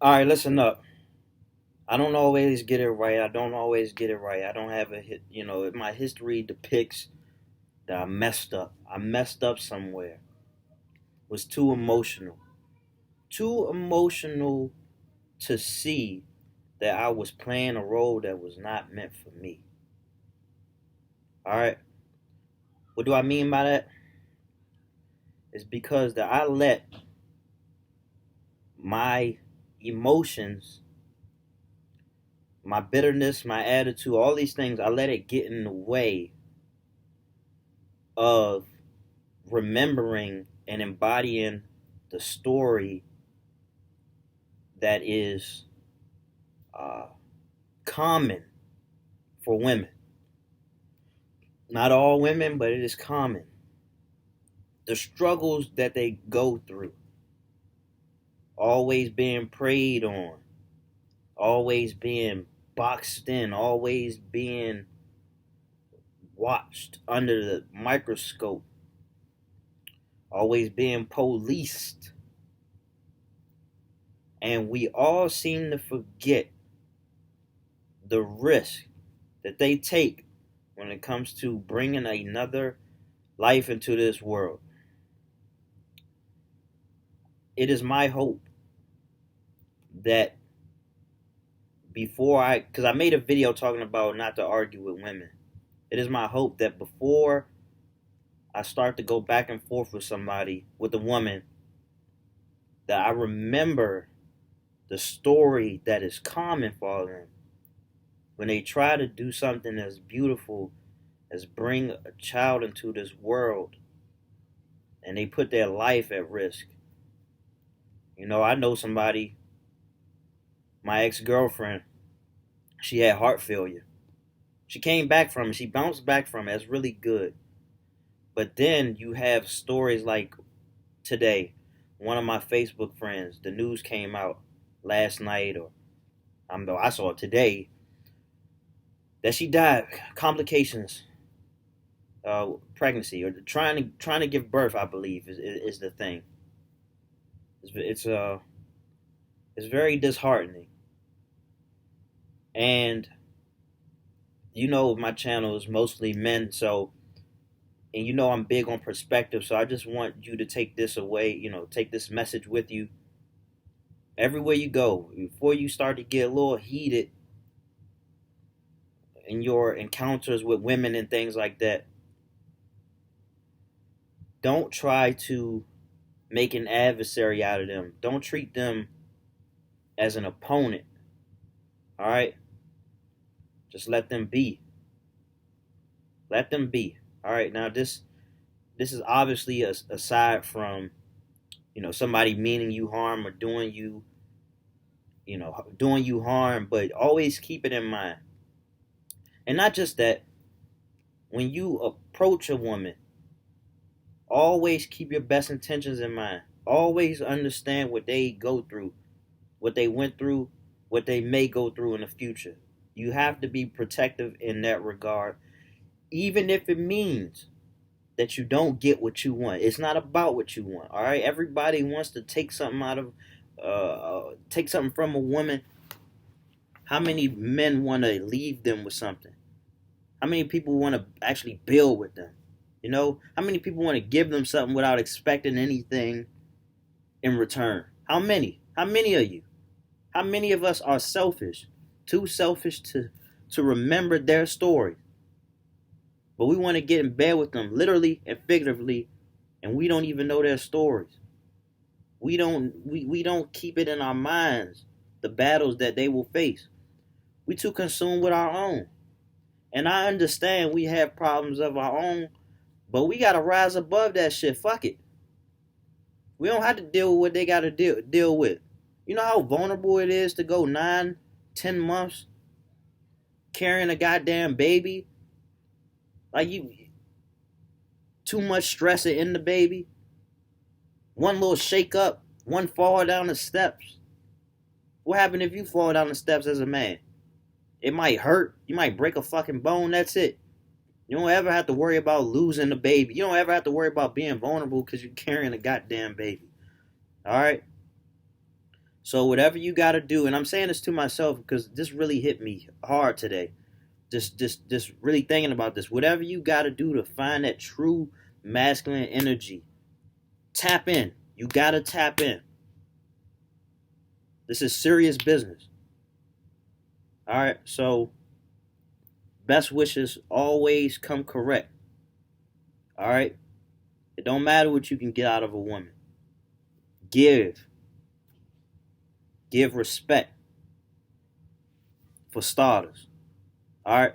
All right, listen up. I don't always get it right. I don't always get it right. I don't have a hit. My history depicts that I messed up. I messed up somewhere. Was too emotional. Too emotional to see that I was playing a role that was not meant for me. All right. What do I mean by that? It's because that I let my emotions, my bitterness, my attitude, all these things, I let it get in the way of remembering and embodying the story that is uh, common for women. Not all women, but it is common. The struggles that they go through, always being preyed on, always being boxed in, always being watched under the microscope, always being policed. And we all seem to forget the risk that they take when it comes to bringing another life into this world. It is my hope that because I made a video talking about not to argue with women. It is my hope that before I start to go back and forth with a woman, that I remember the story that is common for them when they try to do something as beautiful as bring a child into this world and they put their life at risk. I know somebody, my ex-girlfriend, she had heart failure. She came back from it. She bounced back from it. That's really good. But then you have stories like today. One of my Facebook friends, the news came out last night, or I saw it today, that she died complications, pregnancy, or trying to give birth. I believe is the thing. It's very disheartening, and my channel is mostly men, so and I'm big on perspective, so I just want you to take this away, take this message with you everywhere you go. Before you start to get a little heated in your encounters with women and things like that, don't try to make an adversary out of them. Don't treat them as an opponent. All right? Just let them be. Let them be. All right? Now this is obviously aside from somebody meaning you harm or doing you harm, but always keep it in mind. And not just that, when you approach a woman, always keep your best intentions in mind. Always understand what they go through, what they went through, what they may go through in the future. You have to be protective in that regard, even if it means that you don't get what you want. It's not about what you want. All right, everybody wants to take something take something from a woman. How many men want to leave them with something? How many people want to actually build with them? How many people want to give them something without expecting anything in return? How many? How many of you? How many of us are selfish? Too selfish to remember their story. But we want to get in bed with them, literally and figuratively, and we don't even know their stories. We don't keep it in our minds, the battles that they will face. We too consumed with our own. And I understand we have problems of our own, but we gotta rise above that shit. Fuck it. We don't have to deal with what they gotta deal with. You know how vulnerable it is to go 9, 10 months carrying a goddamn baby? Like, you too much stress in the baby. One little shake up, one fall down the steps. What happened if you fall down the steps as a man? It might hurt. You might break a fucking bone. That's it. You don't ever have to worry about losing the baby. You don't ever have to worry about being vulnerable because you're carrying a goddamn baby. All right? So whatever you got to do, and I'm saying this to myself because this really hit me hard today. Just really thinking about this. Whatever you got to do to find that true masculine energy, tap in. You got to tap in. This is serious business. All right. So best wishes always come correct. All right. It don't matter what you can get out of a woman. Give. Give respect for starters. All right.